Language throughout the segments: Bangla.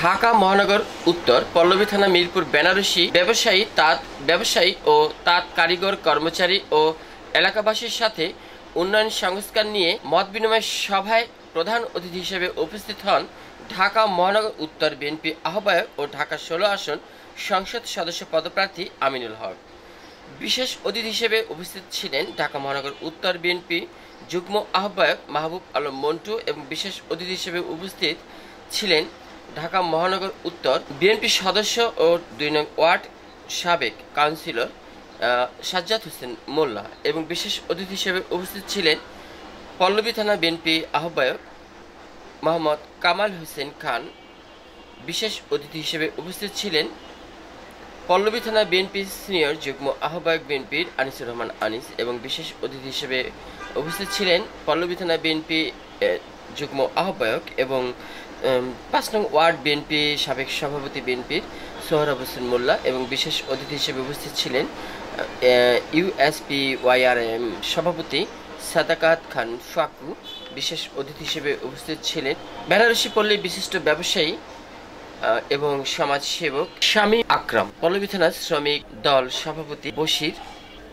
ঢাকা মহানগর উত্তর পল্লবী থানা মিরপুর বেনারসি ব্যবসায়ী ও তাঁত কারিগর কর্মচারী ও এলাকাবাসীর সাথে উন্নয়ন সংস্কার নিয়ে মত বিনিময় সভায় প্রধান অতিথি হিসেবে উপস্থিত হন ঢাকা মহানগর উত্তর বিএনপি আহ্বায়ক ও ঢাকা 16 আসন সংসদ সদস্য পদপ্রার্থী আমিনুল হক। বিশেষ অতিথি হিসেবে উপস্থিত ছিলেন ঢাকা মহানগর উত্তর বিএনপি যুগ্ম আহ্বায়ক মাহবুব আলম মন্টু এবং বিশেষ অতিথি হিসেবে উপস্থিত ছিলেন ঢাকা মহানগর উত্তর বিএনপি সদস্য ও 2 নং ওয়ার্ড সাবেক কাউন্সিলর সাজ্জাদ হোসেন মোল্লা এবং বিশেষ অতিথি হিসেবে উপস্থিত ছিলেন পল্লবী থানা বিএনপি আহ্বায়ক মোহাম্মদ কামাল হোসেন খান। বিশেষ অতিথি হিসেবে উপস্থিত ছিলেন পল্লবী থানা বিএনপি সিনিয়র যুগ্ম আহ্বায়ক বিএনপির আনিসুর রহমান আনিস এবং বিশেষ অতিথি হিসেবে উপস্থিত ছিলেন পল্লবী থানা বিএনপি যুগ্ম আহ্বায়ক এবং 5 নং ওয়ার্ড বিএনপি সাবেক সভাপতি বিএনপির সোহরাব হোসেন মোল্লা এবং বিশেষ অতিথি হিসেবে উপস্থিত ছিলেন ইউএসপিওয়াইআরএম সভাপতি সাদাকাত খান ফাকু। বিশেষ অতিথি হিসেবে উপস্থিত ছিলেন বেনারসি পল্লী বিশিষ্ট ব্যবসায়ী এবং সমাজসেবক শামীম আকরাম, পল্লবী থানা শ্রমিক দল সভাপতি বশির।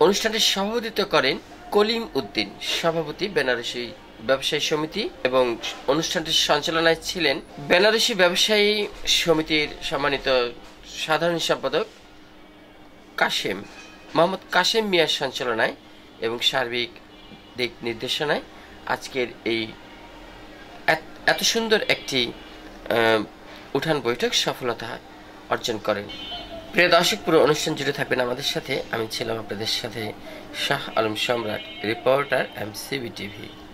অনুষ্ঠানটি সভাপতিত্ব করেন কলিম উদ্দিন, সভাপতি বেনারসি ব্যবসায়ী সমিতি, এবং অনুষ্ঠানটির সঞ্চালনায় ছিলেন বেনারসি ব্যবসায়ী সমিতির সম্মানিত সাধারণ সম্পাদক মোহাম্মদ কাশেম মিয়ার সঞ্চালনায় এবং সার্বিক দিক নির্দেশনায় আজকের এই এত সুন্দর একটি উঠান বৈঠক সফলতা অর্জন করেন। প্রিয় দর্শক, পুরো অনুষ্ঠান জুড়ে থাকবেন আমাদের সাথে। আমি ছিলাম আপনাদের সাথে শাহ আলম সম্রাট, রিপোর্টার MCB টিভি।